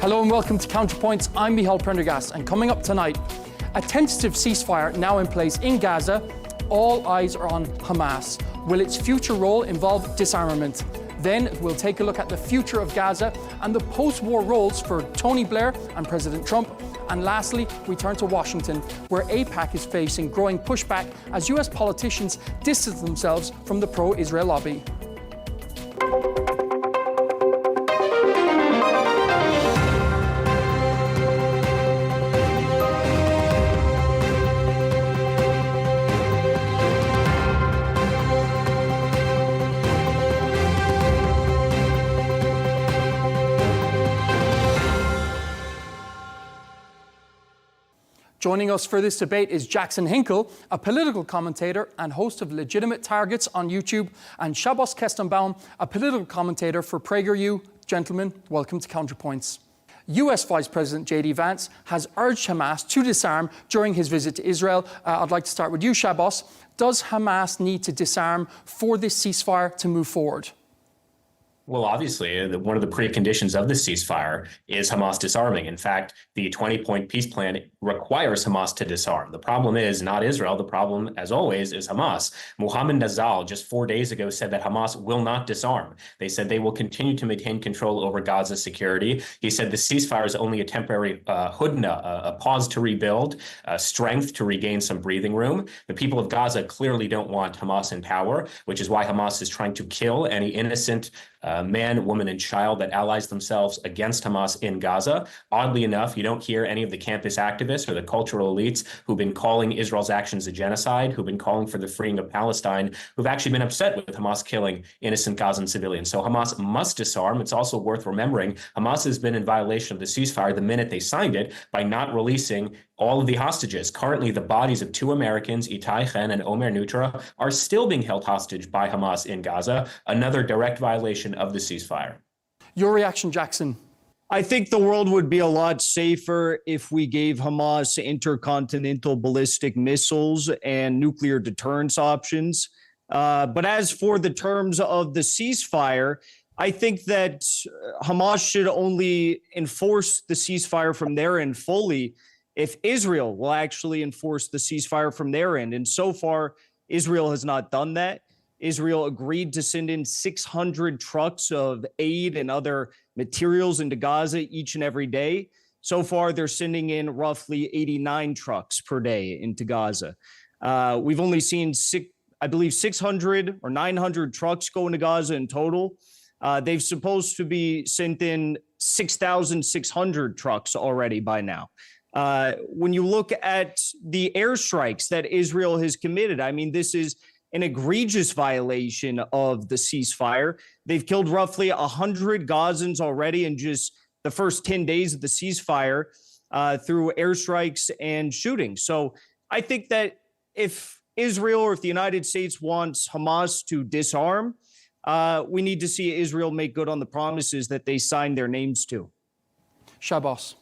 Hello and welcome to Counterpoints. I'm Michal Prendergast, and coming up tonight, a tentative ceasefire now in place in Gaza. All eyes are on Hamas. Will its future role involve disarmament? Then we'll take a look at the future of Gaza and the post-war roles for Tony Blair and President Trump. And lastly, we turn to Washington, where AIPAC is facing growing pushback as US politicians distance themselves from the pro-Israel lobby. Joining us for this debate is Jackson Hinkle, a political commentator and host of Legitimate Targets on YouTube, and Shabbos Kestenbaum, a political commentator for PragerU. Gentlemen, welcome to Counterpoints. US Vice President J.D. Vance has urged Hamas to disarm during his visit to Israel. I'd like to start with you, Shabbos. Does Hamas need to disarm for this ceasefire to move forward? Well, obviously, one of the preconditions of the ceasefire is Hamas disarming. In fact, the 20-point peace plan requires Hamas to disarm. The problem is not Israel. The problem, as always, is Hamas. Mohammed Nazal just 4 days ago said that Hamas will not disarm. They said they will continue to maintain control over Gaza's security. He said the ceasefire is only a temporary hudna, a pause to rebuild, strength to regain some breathing room. The people of Gaza clearly don't want Hamas in power, which is why Hamas is trying to kill any innocent man, woman, and child that allies themselves against Hamas in Gaza. Oddly enough, you don't hear any of the campus activists or the cultural elites who've been calling Israel's actions a genocide, who've been calling for the freeing of Palestine, who've actually been upset with Hamas killing innocent Gazan civilians. So Hamas must disarm. It's also worth remembering Hamas has been in violation of the ceasefire the minute they signed it by not releasing all of the hostages. Currently, the bodies of 2 Americans, Itai Chen and Omer Nutra, are still being held hostage by Hamas in Gaza, another direct violation of the ceasefire. Your reaction, Jackson? I think the world would be a lot safer if we gave Hamas intercontinental ballistic missiles and nuclear deterrence options. But as for the terms of the ceasefire, I think that Hamas should only enforce the ceasefire from their end fully if Israel will actually enforce the ceasefire from their end. And so far, Israel has not done that. Israel agreed to send in 600 trucks of aid and other materials into Gaza each and every day. So far, they're sending in roughly 89 trucks per day into Gaza. We've only seen, 600 or 900 trucks go into Gaza in total. They've supposed to be sent in 6,600 trucks already by now. When you look at the airstrikes that Israel has committed, I mean, this is an egregious violation of the ceasefire. They've killed roughly 100 Gazans already in just the first 10 days of the ceasefire through airstrikes and shooting. So I think that if Israel or if the United States wants Hamas to disarm, we need to see Israel make good on the promises that they signed their names to. Shabbos.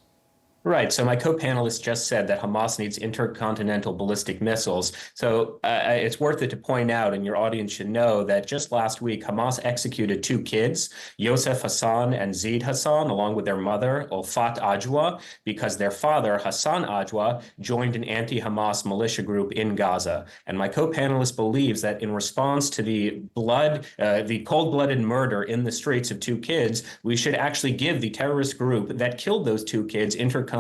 Right. So my co-panelist just said that Hamas needs intercontinental ballistic missiles. So it's worth it to point out, and your audience should know, that just last week, Hamas executed 2 kids, Yosef Hassan and Zaid Hassan, along with their mother, Olfat Ajwa, because their father, Hassan Ajwa, joined an anti-Hamas militia group in Gaza. And my co-panelist believes that in response to the cold-blooded murder in the streets of 2 kids, we should actually give the terrorist group that killed those 2 kids intercontinental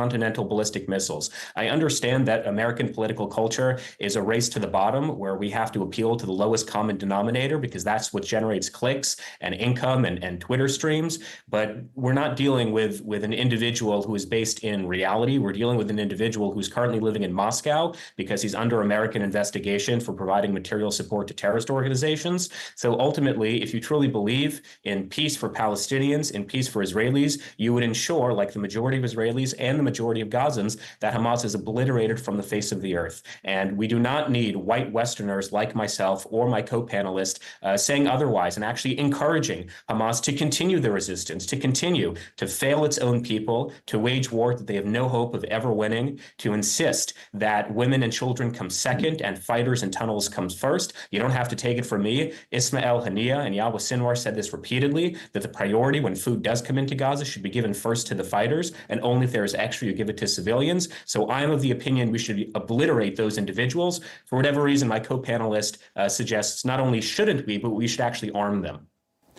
ballistic missiles. I understand that American political culture is a race to the bottom where we have to appeal to the lowest common denominator because that's what generates clicks and income and Twitter streams. But we're not dealing with an individual who is based in reality. We're dealing with an individual who's currently living in Moscow because he's under American investigation for providing material support to terrorist organizations. So ultimately, if you truly believe in peace for Palestinians, in peace for Israelis, you would ensure, like the majority of Israelis and the the majority of Gazans that Hamas is obliterated from the face of the earth. And we do not need white Westerners like myself or my co-panelist saying otherwise and actually encouraging Hamas to continue the resistance, to continue to fail its own people, to wage war that they have no hope of ever winning, to insist that women and children come second and fighters and tunnels comes first. You don't have to take it from me. Ismail Haniyeh and Yahya Sinwar said this repeatedly, that the priority when food does come into Gaza should be given first to the fighters, and only if there is extra you give it to civilians. So I am of the opinion we should obliterate those individuals. For whatever reason, my co-panelist suggests not only shouldn't we, but we should actually arm them.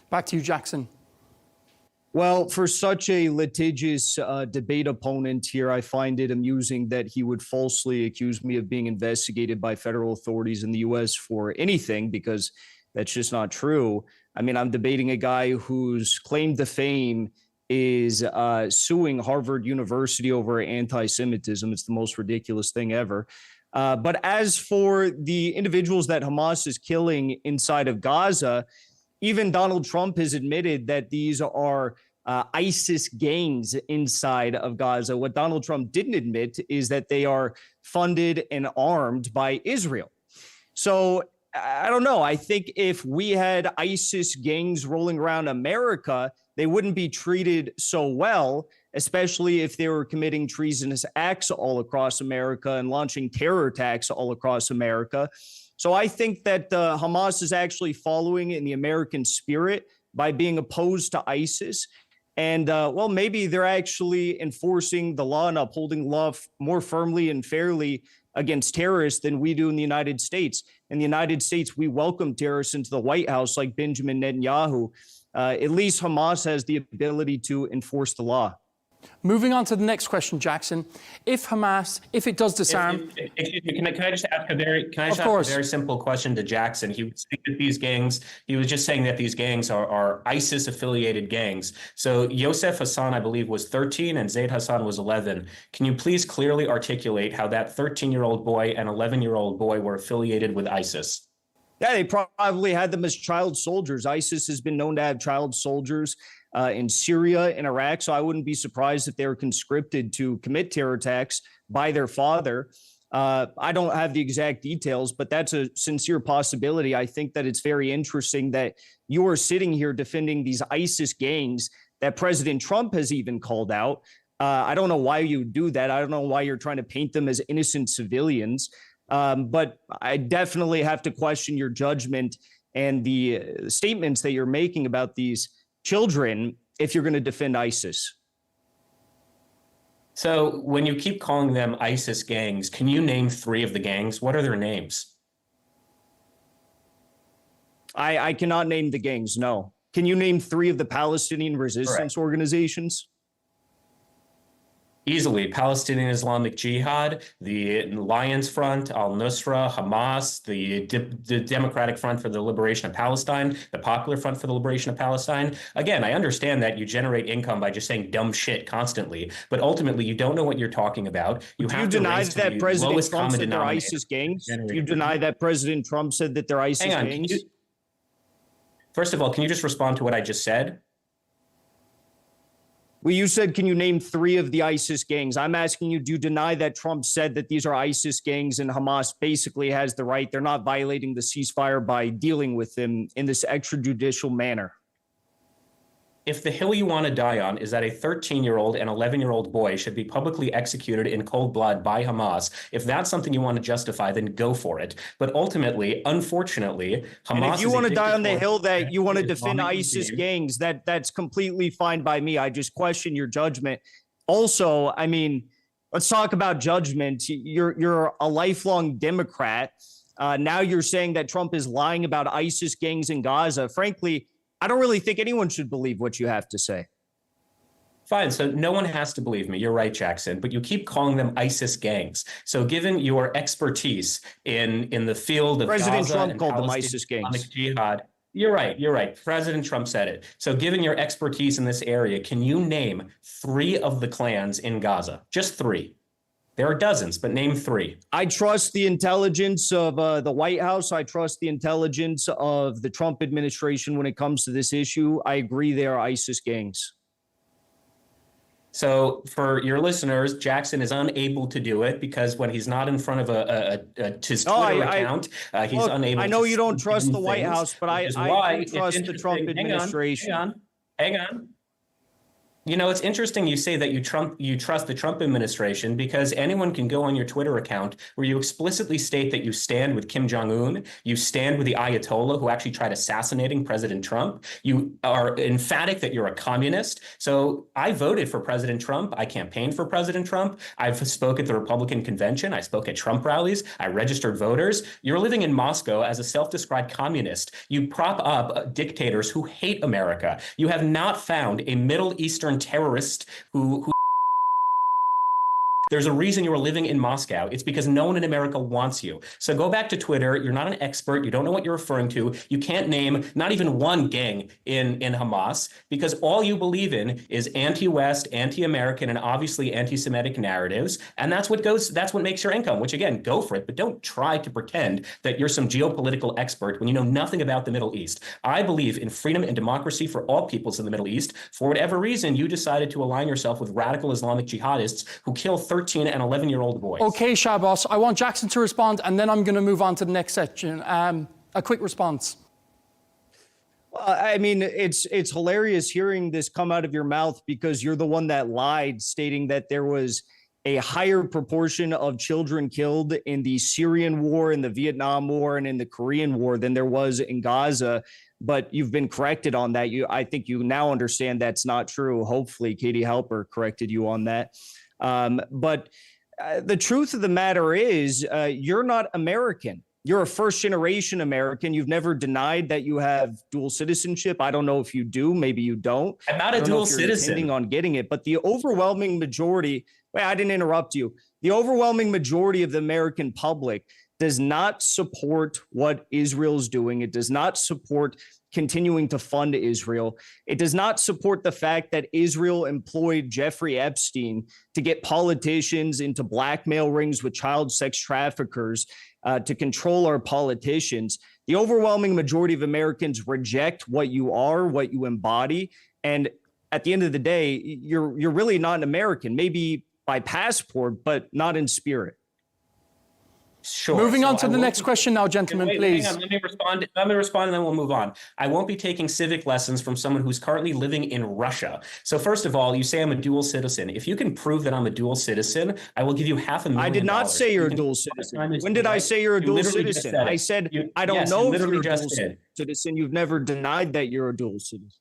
Back to you, Jackson. Well, for such a litigious debate opponent here, I find it amusing that he would falsely accuse me of being investigated by federal authorities in the U.S. for anything, because that's just not true. I mean, I'm debating a guy whose claim to fame is suing Harvard University over anti-Semitism. It's the most ridiculous thing ever. But as for the individuals that Hamas is killing inside of Gaza, even Donald Trump has admitted that these are ISIS gangs inside of Gaza. What Donald Trump didn't admit is that they are funded and armed by Israel. So I don't know. I think if we had ISIS gangs rolling around America, they wouldn't be treated so well, especially if they were committing treasonous acts all across America and launching terror attacks all across America. So I think that Hamas is actually following in the American spirit by being opposed to ISIS. And, well, maybe they're actually enforcing the law and upholding law more firmly and fairly against terrorists than we do in the United States. In the United States, we welcome terrorists into the White House like Benjamin Netanyahu. At least Hamas has the ability to enforce the law. Moving on to the next question, Jackson. If Hamas, if it does disarm... Excuse me, can I just ask a very simple question to Jackson? He was saying that these gangs, he was just saying that these gangs are ISIS-affiliated gangs. So Yosef Hassan, I believe, was 13 and Zaid Hassan was 11. Can you please clearly articulate how that 13-year-old boy and 11-year-old boy were affiliated with ISIS? Yeah, they probably had them as child soldiers. ISIS has been known to have child soldiers in Syria and Iraq, so I wouldn't be surprised if they were conscripted to commit terror attacks by their father. I don't have the exact details, but that's a sincere possibility. I think that it's very interesting that you are sitting here defending these ISIS gangs that President Trump has even called out. I don't know why you would do that. I don't know why you're trying to paint them as innocent civilians. But I definitely have to question your judgment and the statements that you're making about these children if you're going to defend ISIS. So when you keep calling them ISIS gangs, can you name 3 of the gangs? What are their names? I cannot name the gangs, no. Can you name 3 of the Palestinian resistance organizations? Easily. Palestinian Islamic Jihad, the Alliance Front, Al-Nusra, Hamas, the Democratic Front for the Liberation of Palestine, the Popular Front for the Liberation of Palestine. Again, I understand that you generate income by just saying dumb shit constantly, but ultimately you don't know what you're talking about. You have to deny that President Trump said they're ISIS gangs? Do you deny that President Trump said that they're ISIS gangs? First of all, can you just respond to what I just said? Well, you said, can you name 3 of the ISIS gangs? I'm asking you, do you deny that Trump said that these are ISIS gangs and Hamas basically has the right? They're not violating the ceasefire by dealing with them in this extrajudicial manner. If the hill you want to die on is that a 13-year-old and 11-year-old boy should be publicly executed in cold blood by Hamas, if that's something you want to justify, then go for it. But ultimately, unfortunately, Hamas... And if you want to die on the hill that you want to defend ISIS gangs, that's completely fine by me. I just question your judgment. Also, I mean, let's talk about judgment. You're a lifelong Democrat. Now you're saying that Trump is lying about ISIS gangs in Gaza. Frankly, I don't really think anyone should believe what you have to say. Fine. So no one has to believe me. You're right, Jackson. But you keep calling them ISIS gangs. So given your expertise in the field of President Gaza Trump and called them ISIS gangs. Jihad, you're right. You're right. President Trump said it. So given your expertise in this area, can you name 3 of the clans in Gaza? Just 3. There are dozens, but name 3. I trust the intelligence of the White House. I trust the intelligence of the Trump administration when it comes to this issue. I agree they are ISIS gangs. So for your listeners, Jackson is unable to do it because when he's not in front of his Twitter account, he's look, unable to. I know you don't trust the White House, but I do trust the Trump administration. Hang on. You know, it's interesting you say that you trust the Trump administration, because anyone can go on your Twitter account where you explicitly state that you stand with Kim Jong-un, you stand with the Ayatollah who actually tried assassinating President Trump. You are emphatic that you're a communist. So I voted for President Trump. I campaigned for President Trump. I've spoke at the Republican convention. I spoke at Trump rallies. I registered voters. You're living in Moscow as a self-described communist. You prop up dictators who hate America. You have not found a Middle Eastern terrorist who there's a reason you're living in Moscow. It's because no one in America wants you. So go back to Twitter. You're not an expert. You don't know what you're referring to. You can't name not even one gang in Hamas, because all you believe in is anti-West, anti-American, and obviously anti-Semitic narratives. And that's what makes your income, which again, go for it. But don't try to pretend that you're some geopolitical expert when you know nothing about the Middle East. I believe in freedom and democracy for all peoples in the Middle East. For whatever reason, you decided to align yourself with radical Islamic jihadists who kill 13 and 11-year-old boys. Okay, Shabbos, I want Jackson to respond, and then I'm going to move on to the next section. A quick response. Well, I mean, it's hilarious hearing this come out of your mouth, because you're the one that lied, stating that there was a higher proportion of children killed in the Syrian war, in the Vietnam War, and in the Korean War than there was in Gaza. But you've been corrected on that. I think you now understand that's not true. Hopefully, Katie Halper corrected you on that. But the truth of the matter is, you're not American. You're a first-generation American. You've never denied that you have dual citizenship. I don't know if you do. Maybe you don't. I'm not a dual citizen. Intending on getting it, but the overwhelming majority. Wait, I didn't interrupt you. The overwhelming majority of the American public does not support what Israel's doing. It does not support continuing to fund Israel. It does not support the fact that Israel employed Jeffrey Epstein to get politicians into blackmail rings with child sex traffickers to control our politicians. The overwhelming majority of Americans reject what you are, what you embody. And at the end of the day, you're really not an American, maybe by passport, but not in spirit. Sure. Moving on to the next question now, gentlemen, please. Hang on, let me respond, and then we'll move on. I won't be taking civic lessons from someone who's currently living in Russia. So first of all, you say I'm a dual citizen. If you can prove that I'm a dual citizen, I will give you $500,000. I did not say you're a dual citizen. When did I say you're a dual citizen? I said, I don't know if you're a dual citizen. You've never denied that you're a dual citizen.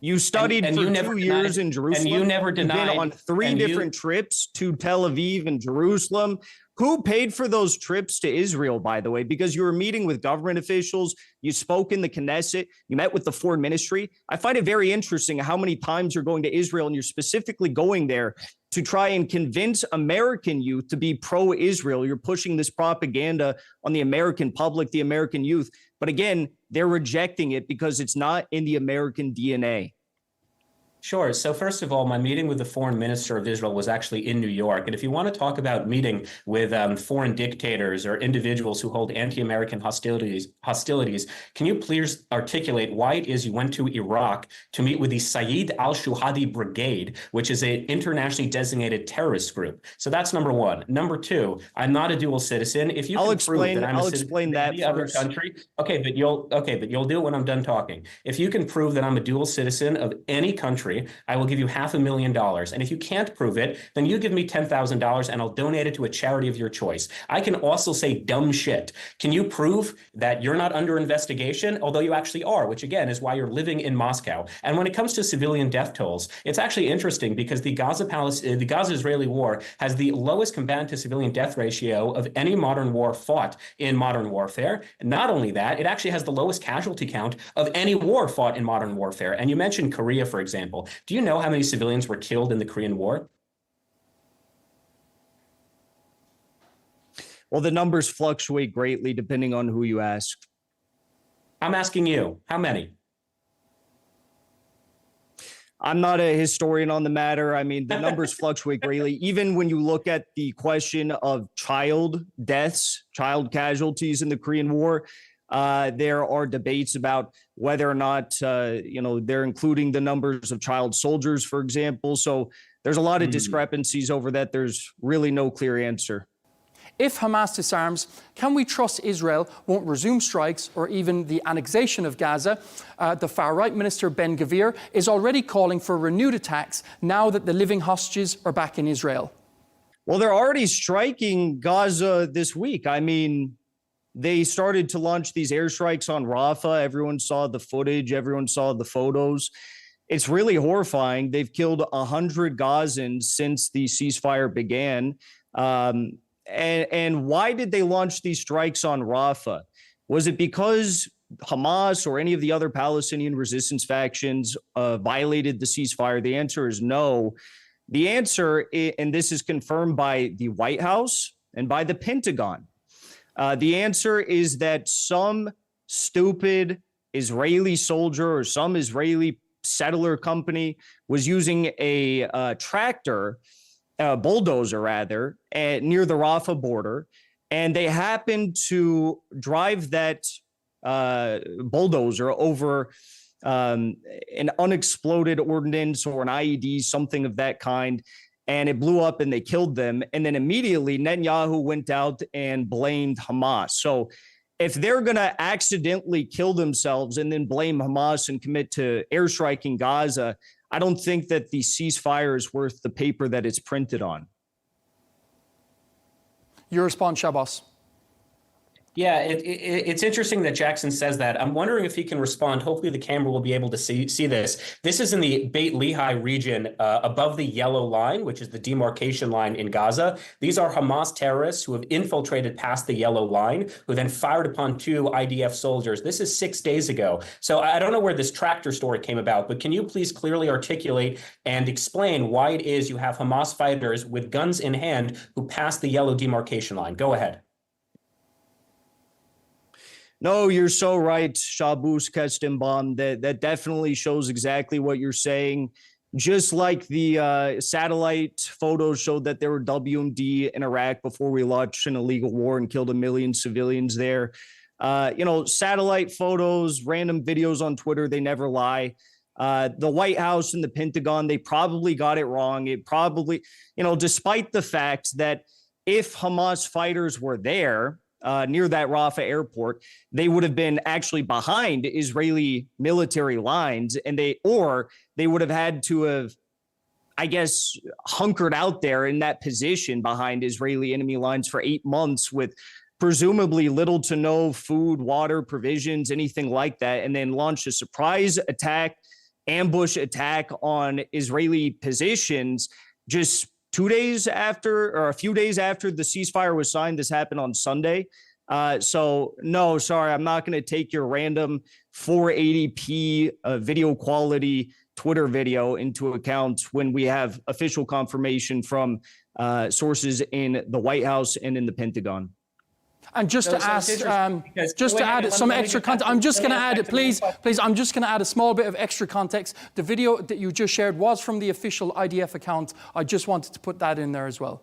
You studied for 2 years in Jerusalem. And you never denied. You've been on three different trips to Tel Aviv and Jerusalem. Who paid for those trips to Israel, by the way? Because you were meeting with government officials, you spoke in the Knesset, you met with the foreign ministry. I find it very interesting how many times you're going to Israel, and you're specifically going there to try and convince American youth to be pro-Israel. You're pushing this propaganda on the American public, the American youth. But again, they're rejecting it because it's not in the American DNA. Sure. So first of all, my meeting with the foreign minister of Israel was actually in New York. And if you want to talk about meeting with foreign dictators or individuals who hold anti-American hostilities, can you please articulate why it is you went to Iraq to meet with the Saeed al-Shuhadi Brigade, which is an internationally designated terrorist group? So that's number one. Number two, I'm not a dual citizen. If you can prove that I'm a citizen of any other country, but you'll do it when I'm done talking. If you can prove that I'm a dual citizen of any country, I will give you $500,000. And if you can't prove it, then you give me $10,000 and I'll donate it to a charity of your choice. I can also say dumb shit. Can you prove that you're not under investigation? Although you actually are, which again is why you're living in Moscow. And when it comes to civilian death tolls, it's actually interesting because the Gaza-Israeli war has the lowest combatant to civilian death ratio of any modern war fought in modern warfare. And not only that, it actually has the lowest casualty count of any war fought in modern warfare. And you mentioned Korea, for example. Do you know how many civilians were killed in the Korean War? Well, the numbers fluctuate greatly depending on who you ask. I'm asking you, how many? I'm not a historian on the matter. I mean, the numbers fluctuate greatly. Even when you look at the question of child deaths, child casualties in the Korean War, There are debates about whether or not, they're including the numbers of child soldiers, for example. So there's a lot of discrepancies over that. There's really no clear answer. If Hamas disarms, can we trust Israel won't resume strikes or even the annexation of Gaza? The far-right minister Ben Gvir is already calling for renewed attacks now that the living hostages are back in Israel. Well, they're already striking Gaza this week. I mean, they started to launch these airstrikes on Rafah. Everyone saw the footage. Everyone saw the photos. It's really horrifying. They've killed 100 Gazans since the ceasefire began. And why did they launch these strikes on Rafah? Was it because Hamas or any of the other Palestinian resistance factions violated the ceasefire? The answer is no. The answer, and this is confirmed by the White House and by the Pentagon, the answer is that some stupid Israeli soldier or some Israeli settler company was using a tractor, bulldozer rather, near the Rafah border, and they happened to drive that bulldozer over an unexploded ordnance or an IED, something of that kind, and it blew up and they killed them. And then immediately Netanyahu went out and blamed Hamas. So if they're going to accidentally kill themselves and then blame Hamas and commit to airstriking Gaza, I don't think that the ceasefire is worth the paper that it's printed on. Your response, Shabbos. Yeah, it's interesting that Jackson says that. I'm wondering if he can respond. Hopefully the camera will be able to see this. This is in the Beit Lehi region above the yellow line, which is the demarcation line in Gaza. These are Hamas terrorists who have infiltrated past the yellow line, who then fired upon 2 IDF soldiers. This is 6 days ago. So I don't know where this tractor story came about, but can you please clearly articulate and explain why it is you have Hamas fighters with guns in hand who passed the yellow demarcation line? Go ahead. No, you're so right, Shabbos Kestenbaum. That definitely shows exactly what you're saying. Just like the satellite photos showed that there were WMD in Iraq before we launched an illegal war and killed 1 million civilians there. Satellite photos, random videos on Twitter, they never lie. The White House and the Pentagon, they probably got it wrong. It probably, despite the fact that if Hamas fighters were there, near that Rafah airport, they would have been actually behind Israeli military lines, and they would have had to have, I guess, hunkered out there in that position behind Israeli enemy lines for 8 months with presumably little to no food, water, provisions, anything like that, and then launched a surprise attack, ambush attack on Israeli positions just 2 days after, or a few days after the ceasefire was signed. This happened on Sunday. So no, sorry, I'm not going to take your random 480p video quality Twitter video into account when we have official confirmation from sources in the White House and in the Pentagon. And just to add some extra context, I'm just going to add, please, I'm just going to add a small bit of extra context. The video that you just shared was from the official IDF account. I just wanted to put that in there as well.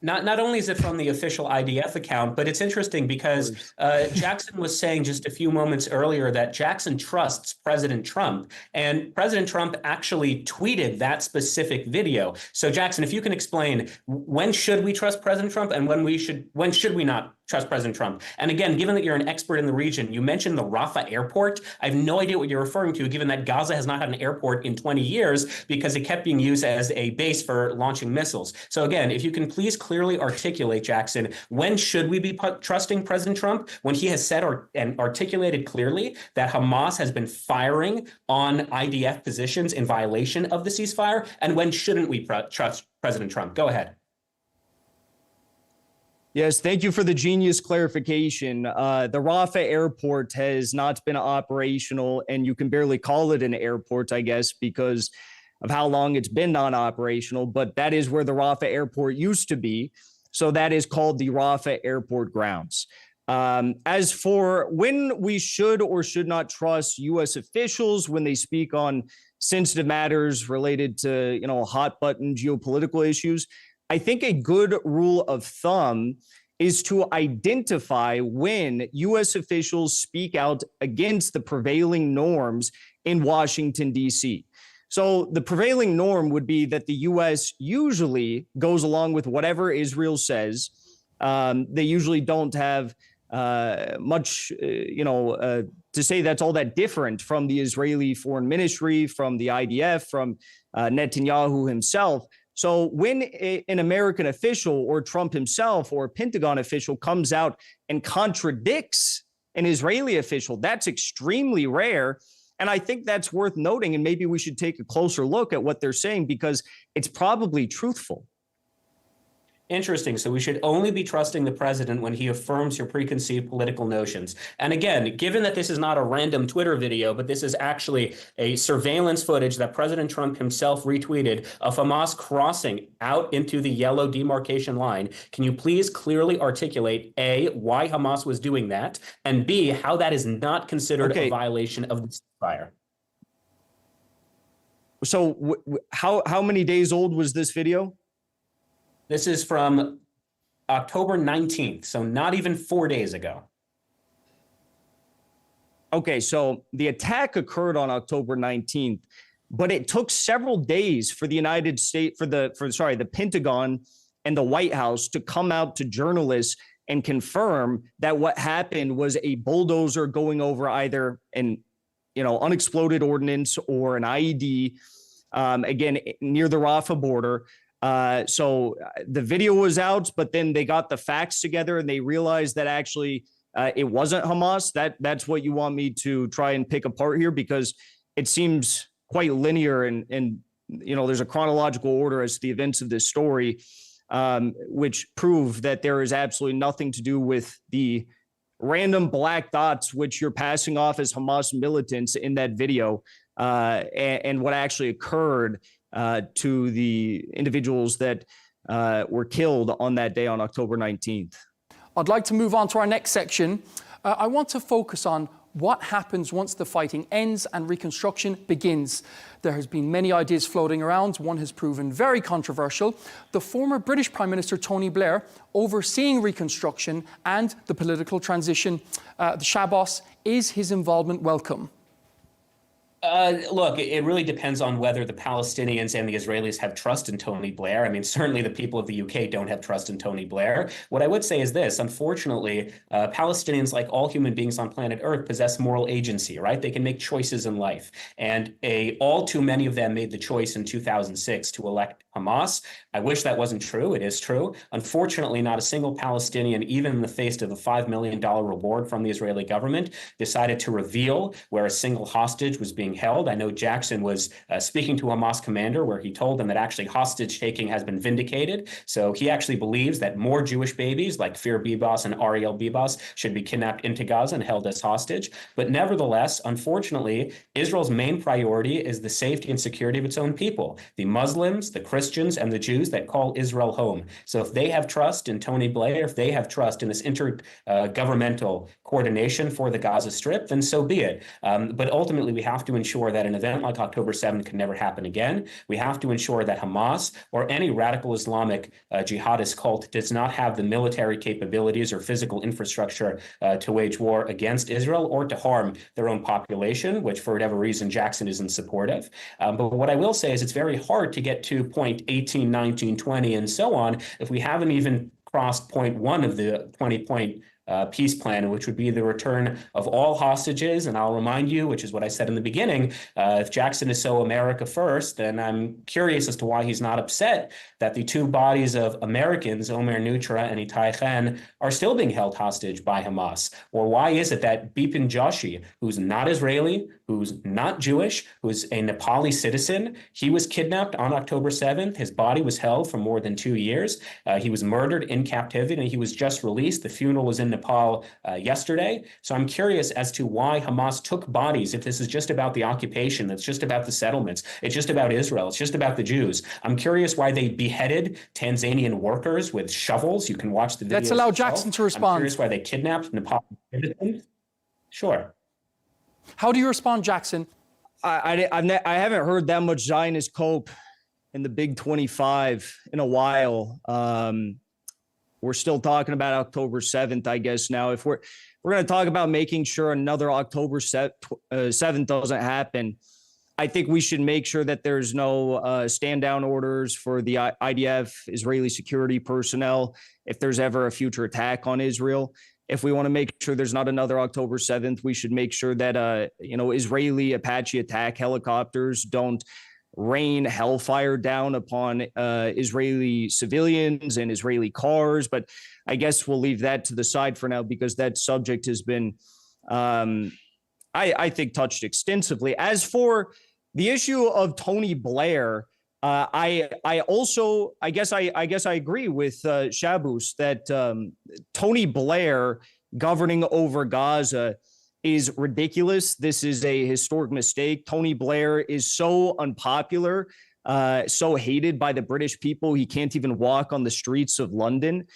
Not only is it from the official IDF account, but it's interesting because Jackson was saying just a few moments earlier that Jackson trusts President Trump, and President Trump actually tweeted that specific video. So Jackson, if you can explain, when should we trust President Trump and when should we not trust President Trump? And again, given that you're an expert in the region, you mentioned the Rafah airport. I have no idea what you're referring to, given that Gaza has not had an airport in 20 years because it kept being used as a base for launching missiles. So again, if you can please clearly articulate, Jackson, when should we be trusting President Trump? When he has said and articulated clearly that Hamas has been firing on IDF positions in violation of the ceasefire? And when shouldn't we trust President Trump? Go ahead. Yes, thank you for the genius clarification. The Rafah airport has not been operational, and you can barely call it an airport, I guess, because of how long it's been non-operational, but that is where the Rafah airport used to be. So that is called the Rafah airport grounds. As for when we should or should not trust U.S. officials when they speak on sensitive matters related to, hot button geopolitical issues, I think a good rule of thumb is to identify when U.S. officials speak out against the prevailing norms in Washington, D.C. So the prevailing norm would be that the U.S. usually goes along with whatever Israel says. They usually don't have much, to say that's all that different from the Israeli Foreign Ministry, from the IDF, from Netanyahu himself. So when an American official or Trump himself or a Pentagon official comes out and contradicts an Israeli official, that's extremely rare. And I think that's worth noting. And maybe we should take a closer look at what they're saying, because it's probably truthful. Interesting. So we should only be trusting the president when he affirms your preconceived political notions. And again, given that this is not a random Twitter video, but this is actually a surveillance footage that President Trump himself retweeted of Hamas crossing out into the yellow demarcation line, can you please clearly articulate, A, why Hamas was doing that, and B, how that is not considered a violation of the ceasefire? So how many days old was this video? This is from October 19th, so not even 4 days ago. Okay, so the attack occurred on October 19th, but it took several days for the United States, the Pentagon and the White House to come out to journalists and confirm that what happened was a bulldozer going over either an unexploded ordnance or an IED, again, near the Rafah border. So the video was out, but then they got the facts together and they realized that actually it wasn't Hamas. That's what you want me to try and pick apart here, because it seems quite linear and there's a chronological order as to the events of this story, which prove that there is absolutely nothing to do with the random black dots which you're passing off as Hamas militants in that video, and what actually occurred to the individuals that were killed on that day on October 19th. I'd like to move on to our next section. I want to focus on what happens once the fighting ends and reconstruction begins. There has been many ideas floating around. One has proven very controversial. The former British Prime Minister Tony Blair, overseeing reconstruction and the political transition, the Shabbos, is his involvement welcome? Look, it really depends on whether the Palestinians and the Israelis have trust in Tony Blair. I mean, certainly the people of the UK don't have trust in Tony Blair. What I would say is this: unfortunately, Palestinians, like all human beings on planet Earth, possess moral agency, right? They can make choices in life. And all too many of them made the choice in 2006 to elect Hamas. I wish that wasn't true. It is true. Unfortunately, not a single Palestinian, even in the face of a $5 million reward from the Israeli government, decided to reveal where a single hostage was being held. I know Jackson was speaking to a Hamas commander where he told them that actually hostage taking has been vindicated. So he actually believes that more Jewish babies like Fir Bibas and Ariel Bibas should be kidnapped into Gaza and held as hostage. But nevertheless, unfortunately, Israel's main priority is the safety and security of its own people, the Muslims, the Christians, and the Jews that call Israel home. So if they have trust in Tony Blair, if they have trust in this intergovernmental coordination for the Gaza Strip, then so be it. But ultimately, we have to ensure that an event like October 7th can never happen again. We have to ensure that Hamas or any radical Islamic jihadist cult does not have the military capabilities or physical infrastructure to wage war against Israel or to harm their own population, which for whatever reason Jackson isn't supportive. But what I will say is it's very hard to get to point 18, 19, 20, and so on if we haven't even crossed point 1 of the 20-point peace plan, which would be the return of all hostages. And I'll remind you, which is what I said in the beginning, if Jackson is so America first, then I'm curious as to why he's not upset that the two bodies of Americans, Omer Nutra and Itai Khan, are still being held hostage by Hamas. Or why is it that Bipin Joshi, who's not Israeli, who's not Jewish, who's a Nepali citizen, he was kidnapped on October 7th. His body was held for more than 2 years. He was murdered in captivity and he was just released. The funeral was in Nepal yesterday. So I'm curious as to why Hamas took bodies. If this is just about the occupation, it's just about the settlements, it's just about Israel, it's just about the Jews. I'm curious why they beheaded Tanzanian workers with shovels. You can watch the video. Let's allow Jackson to respond. I'm curious why they kidnapped Nepal citizens. Sure. How do you respond, Jackson? I haven't heard that much Zionist cope in the Big 25 in a while. we're still talking about October 7th, I guess. Now, if we're going to talk about making sure another October 7th doesn't happen, I think we should make sure that there's no stand down orders for the IDF, Israeli security personnel, if there's ever a future attack on Israel. If we want to make sure there's not another October 7th, we should make sure that, Israeli Apache attack helicopters don't rain hellfire down upon Israeli civilians and Israeli cars. But I guess we'll leave that to the side for now, because that subject has been, I think, touched extensively. As for the issue of Tony Blair, I guess I agree with Shabbos that Tony Blair governing over Gaza is ridiculous. This is a historic mistake. Tony Blair is so unpopular, so hated by the British people. He can't even walk on the streets of London.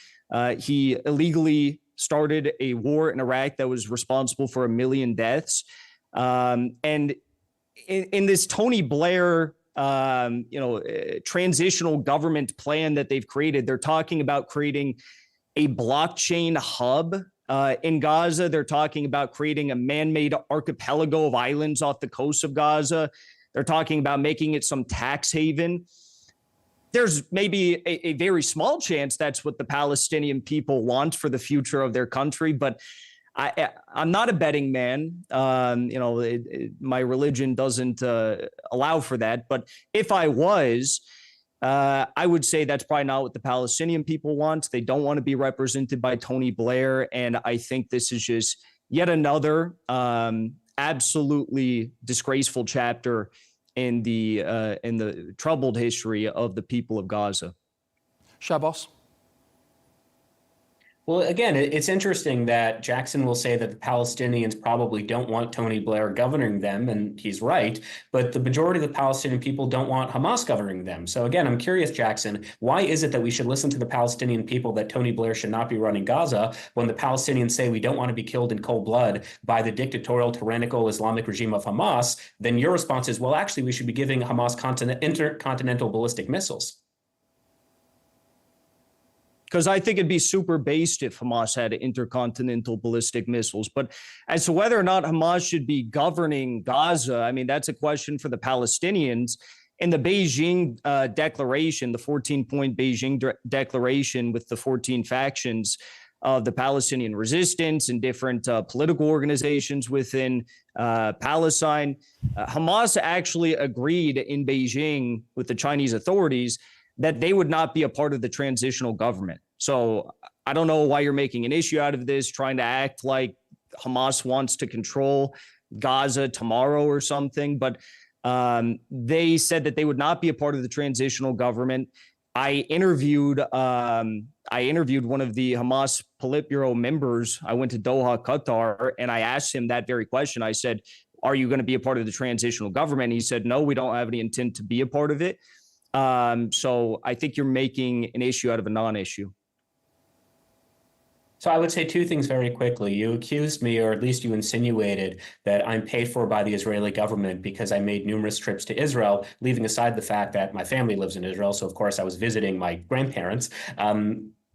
He illegally started a war in Iraq that was responsible for 1 million deaths. And in this Tony Blair, transitional government plan that they've created, they're talking about creating a blockchain hub in Gaza. They're talking about creating a man-made archipelago of islands off the coast of Gaza. They're talking about making it some tax haven. There's maybe a very small chance that's what the Palestinian people want for the future of their country, but I'm not a betting man. My religion doesn't allow for that. But if I was, I would say that's probably not what the Palestinian people want. They don't want to be represented by Tony Blair. And I think this is just yet another absolutely disgraceful chapter in the troubled history of the people of Gaza. Shabbos? Well, again, it's interesting that Jackson will say that the Palestinians probably don't want Tony Blair governing them, and he's right, but the majority of the Palestinian people don't want Hamas governing them. So again, I'm curious, Jackson, why is it that we should listen to the Palestinian people that Tony Blair should not be running Gaza when the Palestinians say we don't want to be killed in cold blood by the dictatorial, tyrannical Islamic regime of Hamas? Then your response is, well, actually, we should be giving Hamas intercontinental ballistic missiles. Because I think it'd be super based if Hamas had intercontinental ballistic missiles. But as to whether or not Hamas should be governing Gaza, I mean, that's a question for the Palestinians. In the Beijing declaration, the 14-point Beijing declaration with the 14 factions of the Palestinian resistance and different political organizations within Palestine, Hamas actually agreed in Beijing with the Chinese authorities that they would not be a part of the transitional government. So I don't know why you're making an issue out of this, trying to act like Hamas wants to control Gaza tomorrow or something, but they said that they would not be a part of the transitional government. I interviewed one of the Hamas Politburo members. I went to Doha, Qatar, and I asked him that very question. I said, are you going to be a part of the transitional government? He said, no, we don't have any intent to be a part of it. So I think you're making an issue out of a non-issue. So I would say two things very quickly. You accused me, or at least you insinuated, that I'm paid for by the Israeli government because I made numerous trips to Israel, leaving aside the fact that my family lives in Israel. So, of course, I was visiting my grandparents.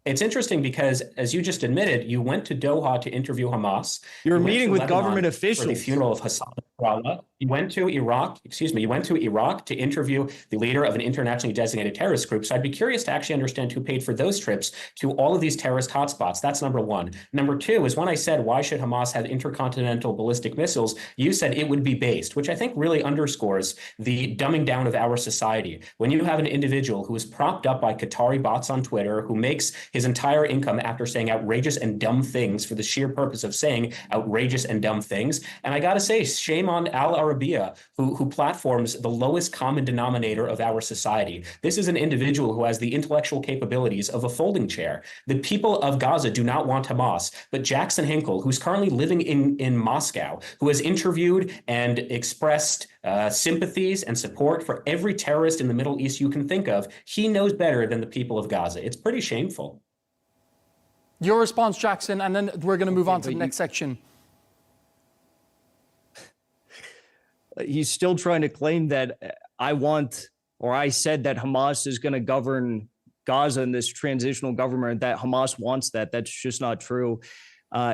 It's interesting because, as you just admitted, you went to Doha to interview Hamas. You're meeting with government officials. For the funeral of Hassan Nasrallah. You went to Iraq to interview the leader of an internationally designated terrorist group. So I'd be curious to actually understand who paid for those trips to all of these terrorist hotspots. That's number one. Number two is when I said, why should Hamas have intercontinental ballistic missiles? You said it would be based, which I think really underscores the dumbing down of our society. When you have an individual who is propped up by Qatari bots on Twitter, who makes his entire income after saying outrageous and dumb things for the sheer purpose of saying outrageous and dumb things. And I got to say, shame on Arabiya, who platforms the lowest common denominator of our society. This is an individual who has the intellectual capabilities of a folding chair. The people of Gaza do not want Hamas, but Jackson Hinkle, who's currently living in Moscow, who has interviewed and expressed sympathies and support for every terrorist in the Middle East you can think of, he knows better than the people of Gaza. It's pretty shameful. Your response, Jackson, and then we're going to move on to the next section. He's still trying to claim that I said that Hamas is going to govern Gaza and this transitional government, that Hamas wants that. That's just not true.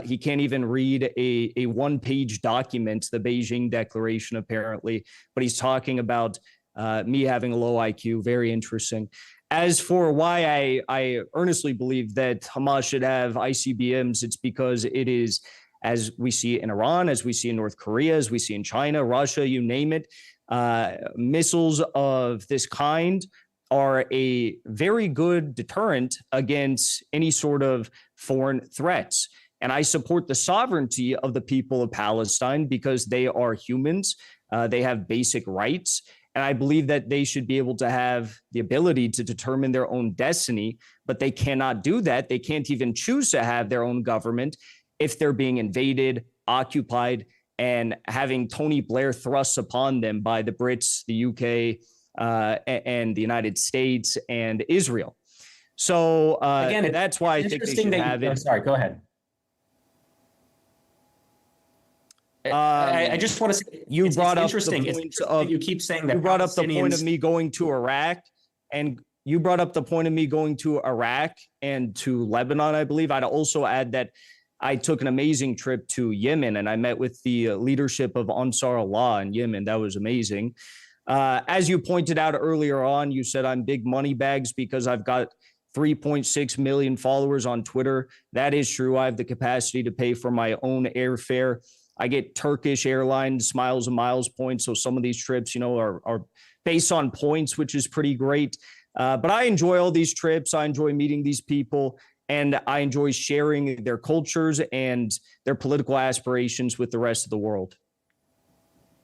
He can't even read a one-page document, the Beijing Declaration, apparently, but he's talking about me having a low IQ. Very interesting. As for why I earnestly believe that Hamas should have ICBMs, it's because it is, as we see in Iran, as we see in North Korea, as we see in China, Russia, you name it, missiles of this kind are a very good deterrent against any sort of foreign threats. And I support the sovereignty of the people of Palestine because they are humans. They have basic rights. And I believe that they should be able to have the ability to determine their own destiny, but they cannot do that. They can't even choose to have their own government if they're being invaded, occupied, and having Tony Blair thrust upon them by the Brits, the UK, and the United States and Israel. So again, that's why I think they should have it. Sorry, go ahead. I just want to say you brought up the point of you keep saying that you brought up the point of me going to Iraq, and you brought up the point of me going to Iraq and to Lebanon. I believe I'd also add that I took an amazing trip to Yemen, and I met with the leadership of Ansar Allah in Yemen. That was amazing. As you pointed out earlier on, you said I'm big money bags because I've got 3.6 million followers on Twitter. That is true. I have the capacity to pay for my own airfare. I get Turkish Airlines miles and miles points. So some of these trips, are based on points, which is pretty great. But I enjoy all these trips. I enjoy meeting these people, and I enjoy sharing their cultures and their political aspirations with the rest of the world.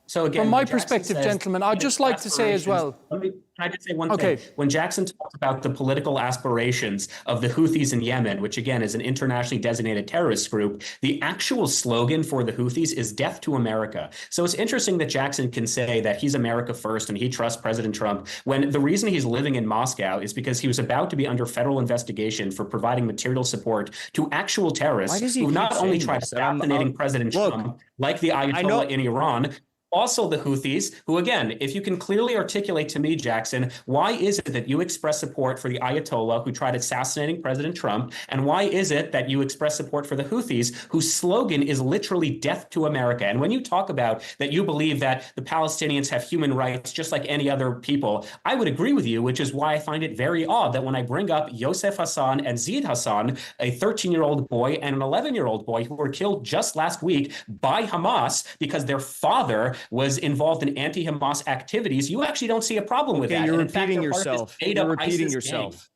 So again, from my perspective, gentlemen, I'd just like to say as well. Can I just say one thing? When Jackson talks about the political aspirations of the Houthis in Yemen, which again is an internationally designated terrorist group, the actual slogan for the Houthis is "Death to America." So it's interesting that Jackson can say that he's America first and he trusts President Trump, when the reason he's living in Moscow is because he was about to be under federal investigation for providing material support to actual terrorists who not only tried assassinating President Trump, like the Ayatollah in Iran, also the Houthis, who, again, if you can clearly articulate to me, Jackson, why is it that you express support for the Ayatollah who tried assassinating President Trump? And why is it that you express support for the Houthis, whose slogan is literally death to America? And when you talk about that you believe that the Palestinians have human rights just like any other people, I would agree with you, which is why I find it very odd that when I bring up Yosef Hassan and Ziad Hassan, a 13-year-old boy and an 11-year-old boy who were killed just last week by Hamas because their father was involved in anti-Hamas activities, you actually don't see a problem with that. You're repeating yourself. You're repeating yourself.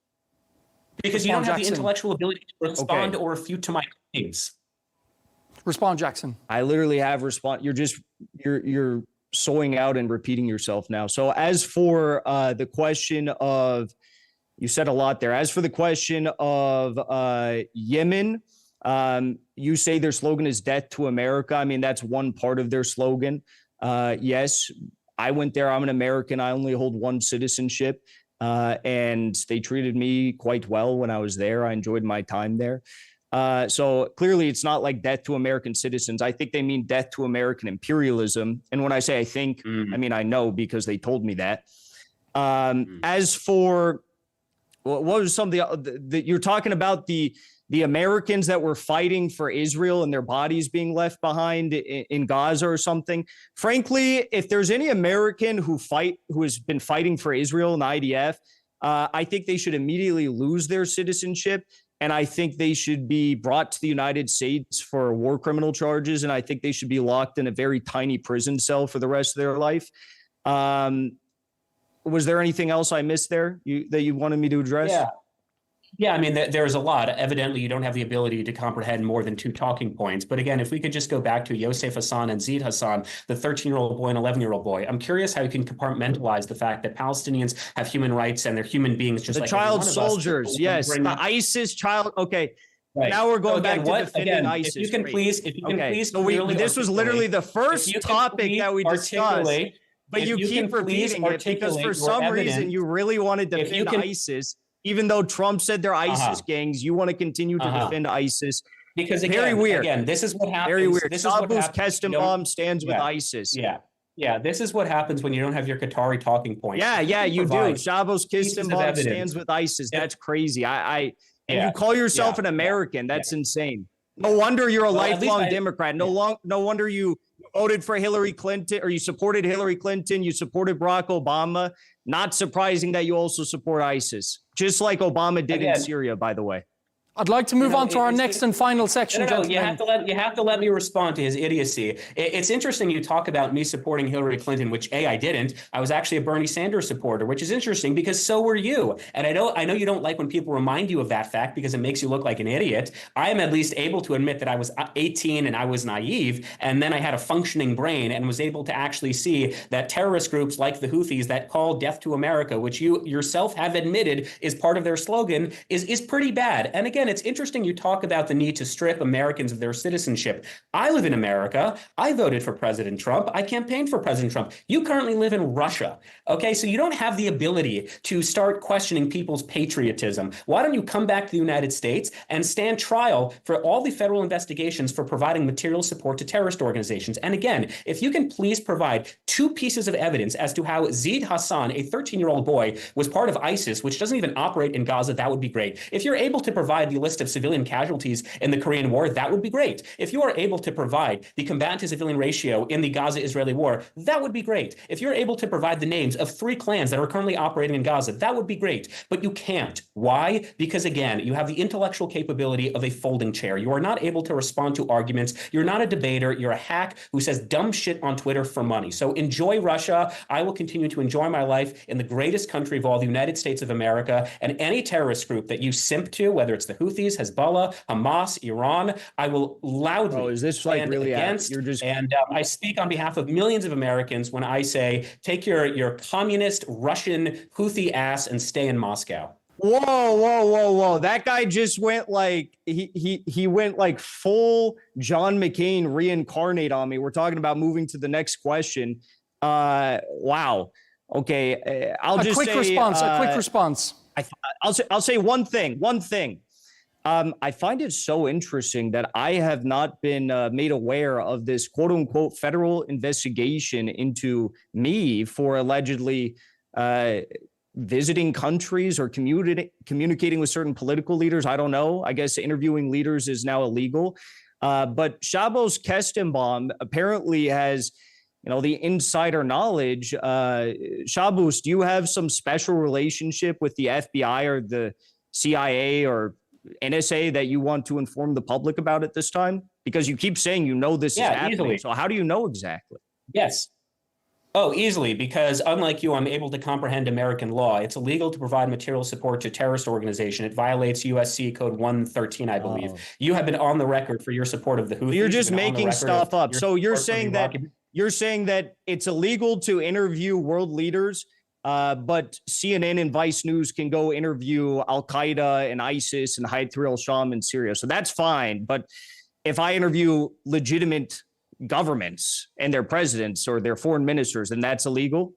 Because you don't have the intellectual ability to respond or refute to my claims. Respond, Jackson. I literally have respond. You're sewing out and repeating yourself now. So as for the question of, you said a lot there. As for the question of Yemen, you say their slogan is death to America. I mean, that's one part of their slogan. Yes, I went there. I'm an American. I only hold one citizenship. And they treated me quite well when I was there. I enjoyed my time there. So clearly it's not like death to American citizens. I think they mean death to American imperialism. And when I say I think, I mean, I know because they told me that. As for what was some of the you're talking about the Americans that were fighting for Israel and their bodies being left behind in Gaza or something. Frankly, if there's any American who has been fighting for Israel in the IDF, I think they should immediately lose their citizenship. And I think they should be brought to the United States for war criminal charges. And I think they should be locked in a very tiny prison cell for the rest of their life. Was there anything else I missed there that you wanted me to address? Yeah, I mean, there's a lot. Evidently, you don't have the ability to comprehend more than 2 talking points. But again, if we could just go back to Yosef Hassan and Ziad Hassan, the 13-year-old boy and 11-year-old boy, I'm curious how you can compartmentalize the fact that Palestinians have human rights and they're human beings just like child soldiers. Yes, the ISIS child. Okay. Right. Now we're going back to defending ISIS. If you can please, So this was literally the first topic that we discussed. But you keep repeating it because for some reason you really wanted to defend ISIS. Even though Trump said they're ISIS gangs, you want to continue to defend ISIS. Because again, this is what happens. Very weird. Shabbos Kestenbaum stands with ISIS. Yeah. Yeah, this is what happens when you don't have your Qatari talking points. Yeah, you do. Shabbos Kestenbaum stands with ISIS. Yep. That's crazy. And Yeah. you call yourself Yeah. an American. That's insane. No wonder you're a lifelong Democrat. No wonder you voted for Hillary Clinton, or you supported Hillary Clinton. You supported Barack Obama. Not surprising that you also support ISIS, just like Obama did in Syria, by the way. I'd like to move on to our next and final section, gentlemen. You have to let me respond to his idiocy. It's interesting you talk about me supporting Hillary Clinton, which I didn't. I was actually a Bernie Sanders supporter, which is interesting because so were you. And I know you don't like when people remind you of that fact because it makes you look like an idiot. I am at least able to admit that I was 18 and I was naive, and then I had a functioning brain and was able to actually see that terrorist groups like the Houthis that call death to America, which you yourself have admitted is part of their slogan, is pretty bad. And again, it's interesting you talk about the need to strip Americans of their citizenship. I live in America. I voted for President Trump. I campaigned for President Trump. You currently live in Russia. Okay, so you don't have the ability to start questioning people's patriotism. Why don't you come back to the United States and stand trial for all the federal investigations for providing material support to terrorist organizations? And again, if you can please provide 2 pieces of evidence as to how Zaid Hassan, a 13-year-old boy, was part of ISIS, which doesn't even operate in Gaza, that would be great. If you're able to provide the list of civilian casualties in the Korean War, that would be great. If you are able to provide the combatant to civilian ratio in the Gaza-Israeli war, that would be great. If you're able to provide the names of 3 clans that are currently operating in Gaza, that would be great. But you can't. Why? Because again, you have the intellectual capability of a folding chair. You are not able to respond to arguments. You're not a debater. You're a hack who says dumb shit on Twitter for money. So enjoy Russia. I will continue to enjoy my life in the greatest country of all, the United States of America, and any terrorist group that you simp to, whether it's the Houthis, Hezbollah, Hamas, Iran, I will loudly stand against. And I speak on behalf of millions of Americans when I say, take your communist Russian Houthi ass and stay in Moscow. Whoa. That guy just went like, he went like full John McCain reincarnate on me. We're talking about moving to the next question. Wow. Okay. I'll just say a quick response. I'll say one thing. I find it so interesting that I have not been made aware of this quote unquote federal investigation into me for allegedly visiting countries or communicating with certain political leaders. I don't know. I guess interviewing leaders is now illegal. But Shabbos Kestenbaum apparently has, the insider knowledge. Shabbos, do you have some special relationship with the FBI or the CIA or NSA that you want to inform the public about at this time? Because you keep saying this is happening. Easily. So how do you know exactly? Yes. Oh, easily, because unlike you, I'm able to comprehend American law. It's illegal to provide material support to terrorist organization. It violates USC Code 113, I believe. You have been on the record for your support of the Houthis. You're just making stuff up. So you're saying that it's illegal to interview world leaders, but CNN and Vice News can go interview Al-Qaeda and ISIS and Hayat al-Sham in Syria. So that's fine. But if I interview legitimate governments and their presidents or their foreign ministers, then that's illegal?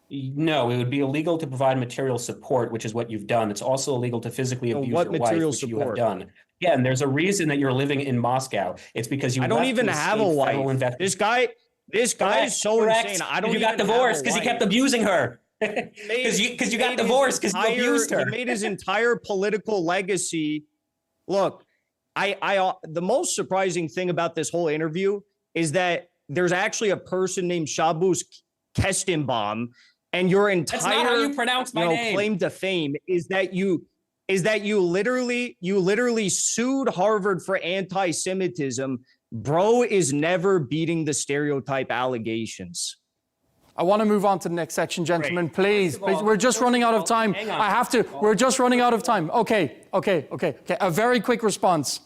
No, it would be illegal to provide material support, which is what you've done. It's also illegal to physically abuse your wife, which you have done. Yeah, and there's a reason that you're living in Moscow. It's because I don't even have a wife. This guy is so insane. I don't. You got divorced because he kept abusing her. Because you got divorced because you abused her. He made his entire political legacy. Look, the most surprising thing about this whole interview is that there's actually a person named Shabbos Kestenbaum, and your entire That's not how you pronounce my name. Claim to fame is that you literally sued Harvard for anti-Semitism. Bro is never beating the stereotype allegations. I want to move on to the next section, gentlemen. Please. We're just running out of time. We're just running out of time. Okay. A very quick response.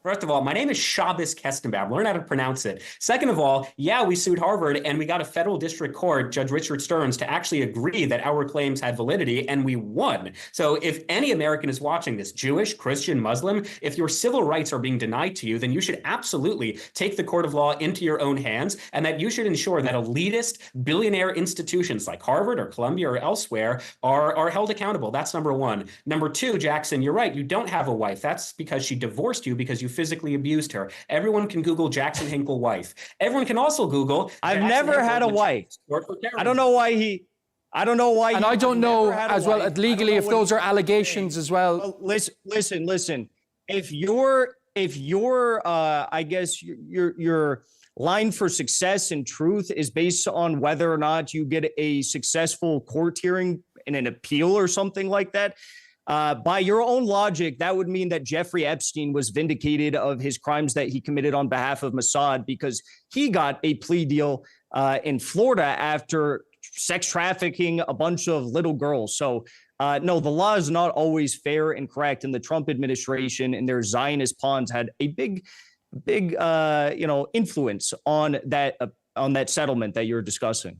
First of all, my name is Shabbos Kestenbaum. Learn how to pronounce it. Second of all, yeah, we sued Harvard and we got a federal district court, Judge Richard Stearns, to actually agree that our claims had validity, and we won. So if any American is watching this, Jewish, Christian, Muslim, if your civil rights are being denied to you, then you should absolutely take the court of law into your own hands, and that you should ensure that elitist billionaire institutions like Harvard or Columbia or elsewhere are held accountable. That's number one. Number two, Jackson, you're right. You don't have a wife. That's because she divorced you because you physically abused her. Everyone can Google Jackson Hinkle wife. Everyone can also Google. I've Jackson never Hinkle had a wife. I don't know why he. I don't know why. And I don't know as well legally if those are allegations as well. Listen. If you're, I guess your line for success and truth is based on whether or not you get a successful court hearing in an appeal or something like that. By your own logic, that would mean that Jeffrey Epstein was vindicated of his crimes that he committed on behalf of Mossad because he got a plea deal in Florida after sex trafficking a bunch of little girls. So no, the law is not always fair and correct. And the Trump administration and their Zionist pawns had a big influence on that settlement that you're discussing.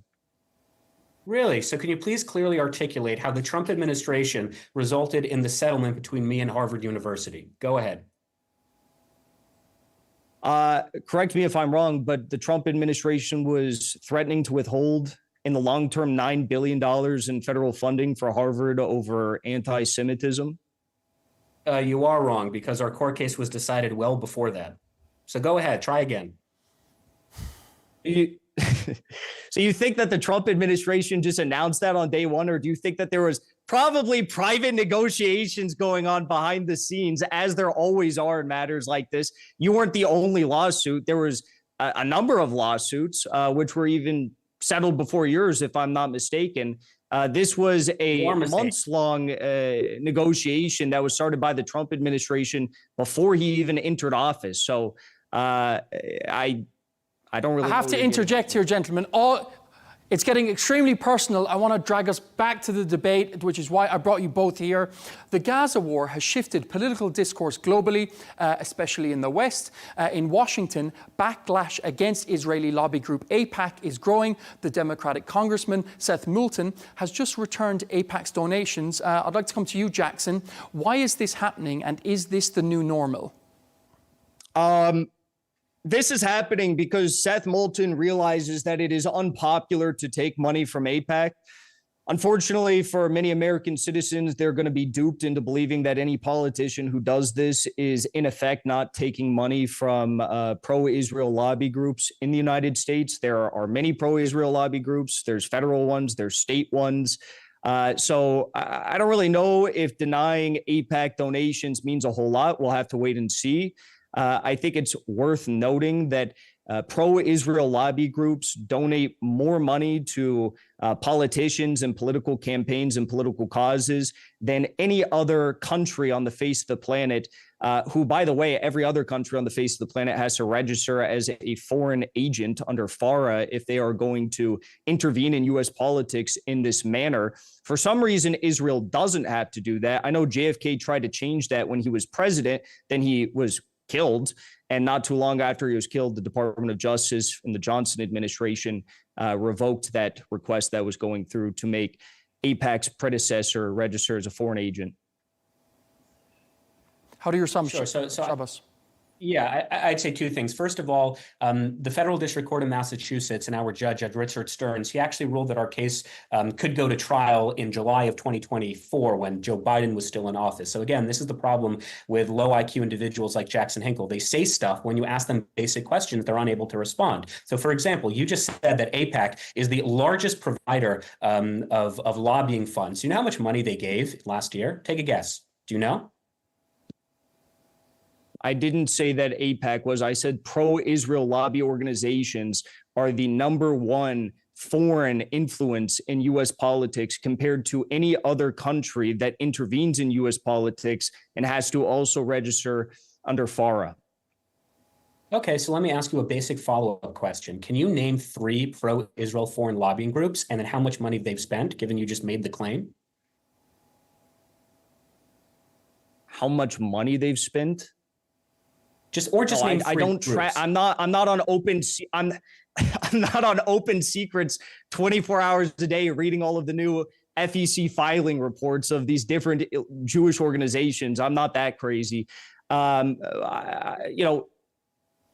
Really? So can you please clearly articulate how the Trump administration resulted in the settlement between me and Harvard University? Go ahead. Correct me if I'm wrong, but the Trump administration was threatening to withhold in the long term $9 billion in federal funding for Harvard over anti-Semitism. You are wrong because our court case was decided well before that. So go ahead, try again. So you think that the Trump administration just announced that on day one, or do you think that there was probably private negotiations going on behind the scenes, as there always are in matters like this? You weren't the only lawsuit. There was a number of lawsuits, which were even settled before yours, if I'm not mistaken. This was a months-long negotiation that was started by the Trump administration before he even entered office. So I don't really. I have to interject here, gentlemen. It's getting extremely personal. I want to drag us back to the debate, which is why I brought you both here. The Gaza war has shifted political discourse globally, especially in the West. In Washington, backlash against Israeli lobby group AIPAC is growing. The Democratic Congressman Seth Moulton has just returned AIPAC's donations. I'd like to come to you, Jackson. Why is this happening, and is this the new normal? This is happening because Seth Moulton realizes that it is unpopular to take money from AIPAC. Unfortunately, for many American citizens, they're going to be duped into believing that any politician who does this is, in effect, not taking money from pro-Israel lobby groups in the United States. There are many pro-Israel lobby groups. There's federal ones. There's state ones. So I don't really know if denying AIPAC donations means a whole lot. We'll have to wait and see. I think it's worth noting that pro-Israel lobby groups donate more money to politicians and political campaigns and political causes than any other country on the face of the planet, who, by the way, every other country on the face of the planet has to register as a foreign agent under FARA if they are going to intervene in U.S. politics in this manner. For some reason, Israel doesn't have to do that. I know JFK tried to change that when he was president. Then he was killed. And not too long after he was killed, the Department of Justice and the Johnson administration revoked that request that was going through to make AIPAC's predecessor register as a foreign agent. How do your assumptions, Sure. So Shabbos? Yeah, I'd say two things. First of all, the Federal District Court in Massachusetts and our judge, Judge Richard Stearns, he actually ruled that our case could go to trial in July of 2024 when Joe Biden was still in office. So again, this is the problem with low IQ individuals like Jackson Hinkle. They say stuff when you ask them basic questions, they're unable to respond. So for example, you just said that AIPAC is the largest provider of lobbying funds. Do you know how much money they gave last year? Take a guess. Do you know? I didn't say that AIPAC was. I said pro-Israel lobby organizations are the number one foreign influence in U.S. politics compared to any other country that intervenes in U.S. politics and has to also register under FARA. Okay, so let me ask you a basic follow-up question. Can you name 3 pro-Israel foreign lobbying groups and then how much money they've spent, given you just made the claim? How much money they've spent? Name I don't track. I'm not on open. I'm not on open secrets 24 hours a day reading all of the new FEC filing reports of these different Jewish organizations. I'm not that crazy. You have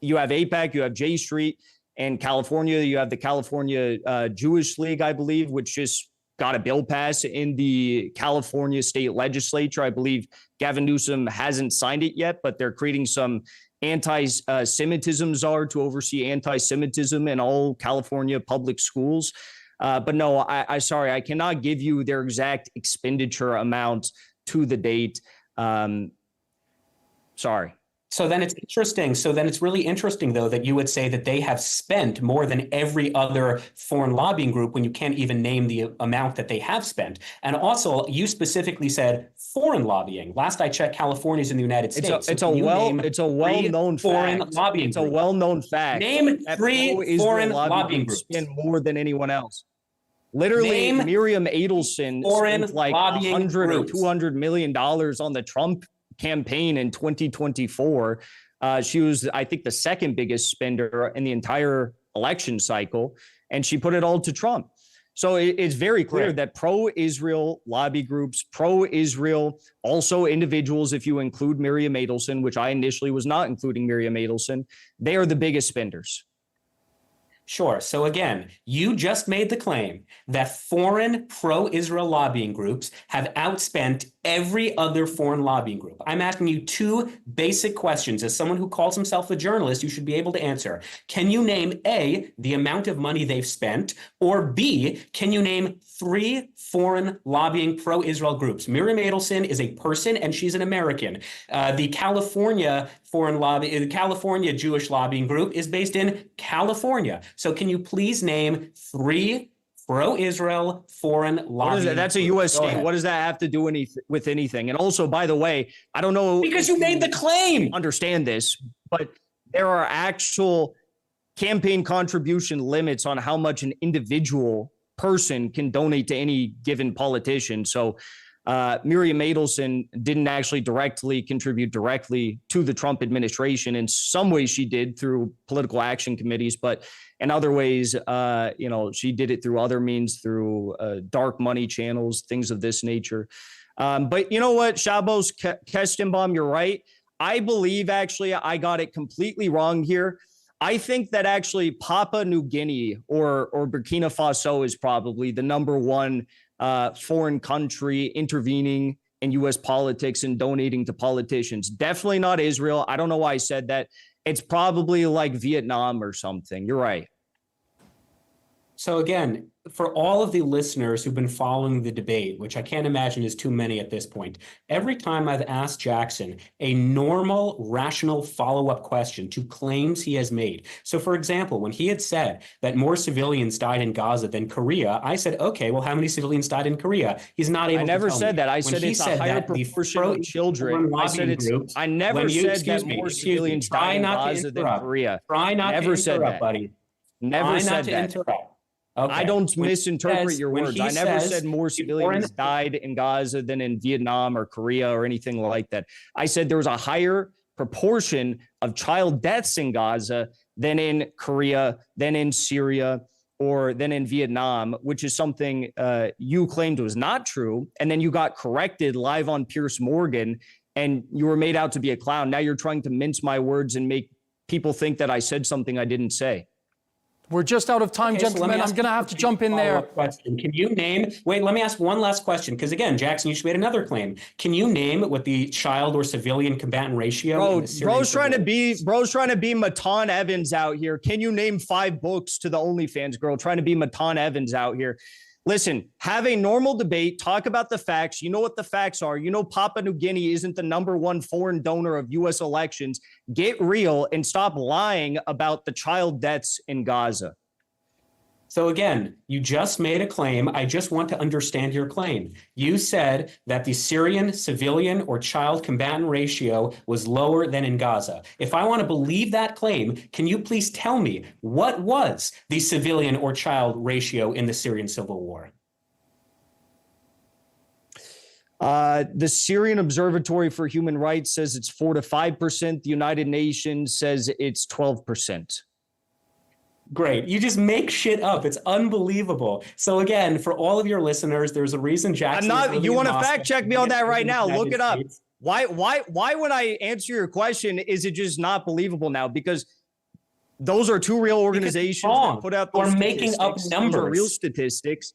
AIPAC, you have J Street, and California. You have the California Jewish League, I believe, which just got a bill passed in the California state legislature. I believe Gavin Newsom hasn't signed it yet, but they're creating some anti-Semitism czar to oversee anti-Semitism in all California public schools. But no, sorry, I cannot give you their exact expenditure amount to the date. Sorry. So then it's interesting. So then it's really interesting, though, that you would say that they have spent more than every other foreign lobbying group when you can't even name the amount that they have spent. And also, you specifically said foreign lobbying. Last I checked, California's in the United States. It's a well-known foreign fact. lobbying It's groups. a well-known fact. Name 3 foreign lobbying groups. Spend more than anyone else. Literally, Name Miriam Adelson spent like $100 or $200 million on the Trump campaign in 2024. She was, I think, the second biggest spender in the entire election cycle, and she put it all to Trump. So it's very clear that pro-Israel lobby groups, pro-Israel, also individuals, if you include Miriam Adelson, which I initially was not including Miriam Adelson, they are the biggest spenders. Sure. So again, you just made the claim that foreign pro-Israel lobbying groups have outspent every other foreign lobbying group. I'm asking you 2 basic questions. As someone who calls himself a journalist, you should be able to answer. Can you name A, the amount of money they've spent, or B, can you name 3 foreign lobbying pro-Israel groups? Miriam Adelson is a person and she's an American. The California Jewish lobbying group is based in California. So can you please name 3 pro-Israel foreign lobbying? That's a U.S. state. What does that have to do with anything? And also, by the way, I don't know because you made the claim. Understand this, but there are actual campaign contribution limits on how much an individual person can donate to any given politician. So Miriam Adelson didn't actually directly contribute directly to the Trump administration. In some ways she did through political action committees, but in other ways, she did it through other means, through dark money channels, things of this nature. But you know what, Shabbos Kestenbaum, you're right. I believe actually I got it completely wrong here. I think that actually Papua New Guinea or Burkina Faso is probably the number one foreign country intervening in U.S. politics and donating to politicians. Definitely not Israel. I don't know why I said that. It's probably like Vietnam or something. You're right. So again, for all of the listeners who've been following the debate, which I can't imagine is too many at this point, every time I've asked Jackson a normal, rational follow-up question to claims he has made. So for example, when he had said that more civilians died in Gaza than Korea, I said, okay, well, how many civilians died in Korea? He's not able to tell me. I never said that. I said it's a higher proportion of children. I never said that more civilians died in Gaza than Korea. Try not to interrupt, buddy. Never said that. Okay. I don't misinterpret your words. I never said more civilians died in Gaza than in Vietnam or Korea or anything like that. I said there was a higher proportion of child deaths in Gaza than in Korea, than in Syria, or than in Vietnam, which is something you claimed was not true. And then you got corrected live on Piers Morgan and you were made out to be a clown. Now you're trying to mince my words and make people think that I said something I didn't say. We're just out of time, gentlemen. I'm going to have to jump in there. Question. Can you name, wait, let me ask one last question. Because again, Jackson, you just made another claim. Can you name what the child or civilian combatant ratio? Bro's trying to be Matan Evans out here. Can you name 5 books to the OnlyFans girl trying to be Matan Evans out here? Listen, have a normal debate, talk about the facts. You know what the facts are. You know Papua New Guinea isn't the number one foreign donor of U.S. elections. Get real and stop lying about the child deaths in Gaza. So again, you just made a claim. I just want to understand your claim. You said that the Syrian civilian or child combatant ratio was lower than in Gaza. If I want to believe that claim, can you please tell me what was the civilian or child ratio in the Syrian civil war? The Syrian Observatory for Human Rights says it's 4 to 5%. The United Nations says it's 12%. Great. You just make shit up. It's unbelievable. So again, for all of your listeners, there's a reason Jackson. You want to fact check me on that right now? Look it up. Why when I answer your question, is it just not believable now? Because those are 2 real organizations that put out those making up numbers. Those are real statistics.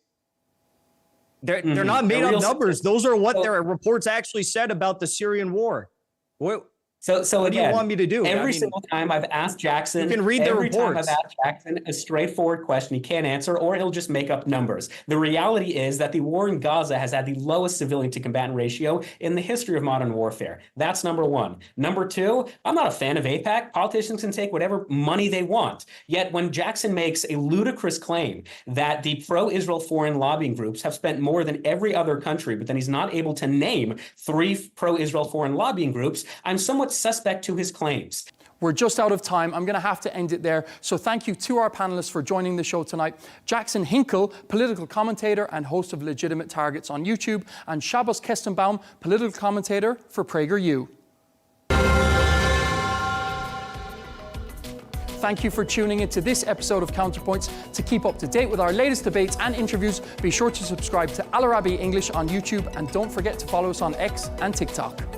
They're not made up numbers. Those are what their reports actually said about the Syrian war. What? So What do you again, want me to do? every single time I've asked Jackson, you can read the every time reports. I've asked Jackson a straightforward question, he can't answer, or he'll just make up numbers. The reality is that the war in Gaza has had the lowest civilian to combatant ratio in the history of modern warfare. That's number one. Number two, I'm not a fan of AIPAC. Politicians can take whatever money they want. Yet when Jackson makes a ludicrous claim that the pro-Israel foreign lobbying groups have spent more than every other country, but then he's not able to name 3 pro-Israel foreign lobbying groups, I'm somewhat suspect to his claims. We're just out of time. I'm going to have to end it there. So thank you to our panelists for joining the show tonight. Jackson Hinkle, political commentator and host of Legitimate Targets on YouTube, and Shabbos Kestenbaum, political commentator for PragerU. Thank you for tuning into this episode of Counterpoints. To keep up to date with our latest debates and interviews, be sure to subscribe to Arabiya English on YouTube, and don't forget to follow us on X and TikTok.